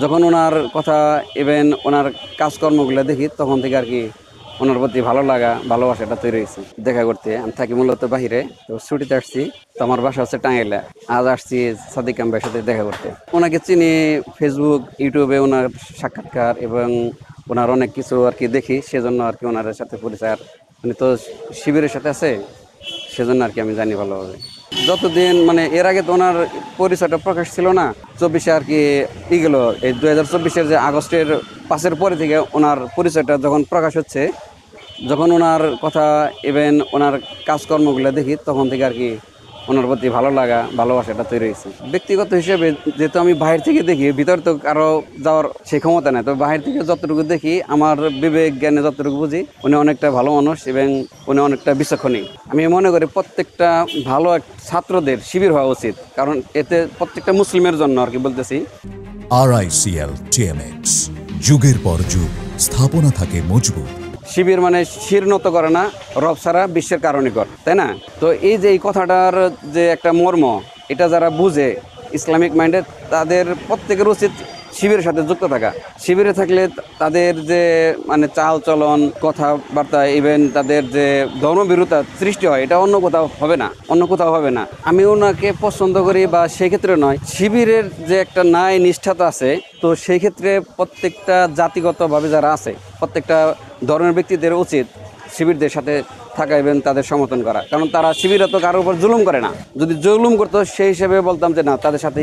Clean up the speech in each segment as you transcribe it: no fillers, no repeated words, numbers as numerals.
যখন ওনার কথা ইভেন ওনার কাজকর্মগুলো দেখি তখন থেকে আর কি ওনার প্রতি ভালো লাগা ভালোবাসাটা তৈরি হয়েছে। দেখা করতে আমি থাকি মূলত বাহিরে, তো ছুটিতে আসছি, তো আমার বাসা হচ্ছে টাঙ্গাইলে। আজ আসছি সাদিক ভাইয়ের সাথে দেখা করতে। ওনাকে চিনি ফেসবুক ইউটিউবে ওনার সাক্ষাৎকার এবং ওনার অনেক কিছু আর কি দেখি, সেজন্য আর কি ওনার সাথে পরিচয়। আর উনি তো শিবিরের সাথে আছে, সেজন্য আর কি আমি জানি ভালোভাবে। যতদিন মানে এর আগে তো ওনার পরিচয়টা প্রকাশ ছিল না, 24-এ আর কি গেল, এই 2024-এর যে আগস্টের 5-এর পরে থেকে ওনার পরিচয়টা যখন প্রকাশ হচ্ছে, যখন ওনার কথা ইভেন ওনার কাজকর্মগুলো দেখি তখন থেকে আর কি ওনার প্রতি ভালো লাগা ভালোবাসাটা তৈরি হয়েছে। ব্যক্তিগত হিসেবে যেহেতু আমি বাহির থেকে দেখি, ভিতর তো কারো যাওয়ার সেই ক্ষমতা নেই, তো বাহির থেকে যতটুকু দেখি আমার বিবেক জ্ঞানে যতটুকু বুঝি উনি অনেকটা ভালো মানুষ এবং উনি অনেকটা বিচক্ষণী। আমি মনে করি প্রত্যেকটা ভালো ছাত্রদের শিবির হওয়া উচিত, কারণ এতে প্রত্যেকটা মুসলিমের জন্য আর কি বলতেছি। RICL TMX, যুগের পর যুগ স্থাপনা থাকে মজবুত। শিবির মানে শির নত করে না, রব ছাড়া বিশ্বের কারণই কর, তাই না? তো এই যে এই কথাটার যে একটা মর্ম, এটা যারা বুঝে ইসলামিক মাইন্ডে, তাদের প্রত্যেকের উচিত শিবিরের সাথে যুক্ত থাকা। শিবিরে থাকলে তাদের যে মানে চাল চলন কথাবার্তা ইভেন তাদের যে ধর্মবিরোধতা সৃষ্টি হয়, এটা অন্য কোথাও হবে না, অন্য কোথাও হবে না। আমি ওনাকে পছন্দ করি বা সেই ক্ষেত্রে নয়, শিবিরের যে একটা ন্যায় নিষ্ঠাতা আছে, তো সেই ক্ষেত্রে প্রত্যেকটা জাতিগতভাবে যারা আছে প্রত্যেকটা ধর্মের ব্যক্তিদের উচিত শিবিরদের সাথে থাকা এবং তাদের সমর্থন করা, কারণ তারা শিবিরে তো কারোর উপর জুলুম করে না। যদি জুলুম করতো সেই হিসেবে বলতাম যে না, তাদের সাথে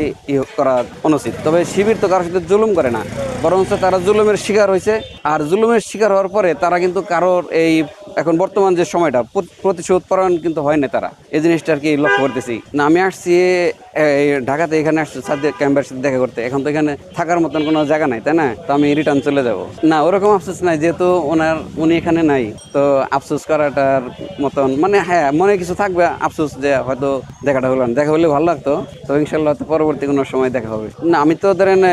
করা অনুচিত। তবে শিবির তো কারোর সাথে জুলুম করে না, বরঞ্চ তারা জুলুমের শিকার হয়েছে। আর জুলুমের শিকার হওয়ার পরে তারা কিন্তু কারোর এই এখন বর্তমান যে সময়টা প্রতিশোধ পরায়ণ কিন্তু হয় না তারা, এই জিনিসটা আর কি লক্ষ্য করতেছি। না আমি আসছি ঢাকাতে, এখানে আসছি সাদিক ক্যাম্পের সাথে দেখা করতে। এখন তো এখানে থাকার মতন কোনো জায়গা নাই, তাই না? তো আমি রিটার্ন চলে যাব না, ওরকম আফসোস নাই, যেহেতু উনি এখানে নাই, তো আফসোস করাটার মতন মানে হ্যাঁ মনে কিছু থাকবে আফসোস, যে হয়তো দেখাটা হলো না। দেখা হলে ভালো লাগতো, তো ইনশাল্লাহ তো পরবর্তী কোনো সময় দেখা হবে। না আমি তো ধরেন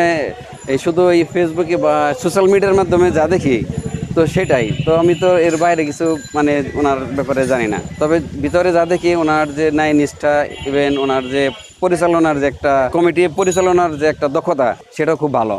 এই শুধু এই ফেসবুকে বা সোশ্যাল মিডিয়ার মাধ্যমে যা দেখি তো সেটাই, তো আমি তো এর বাইরে কিছু মানে ওনার ব্যাপারে জানি না। তবে ভিতরে যা দেখি ওনার যে ন্যায় নিষ্ঠা, ইভেন ওনার যে পরিচালনার যে একটা কমিটি পরিচালনার যে একটা দক্ষতা, সেটাও খুব ভালো।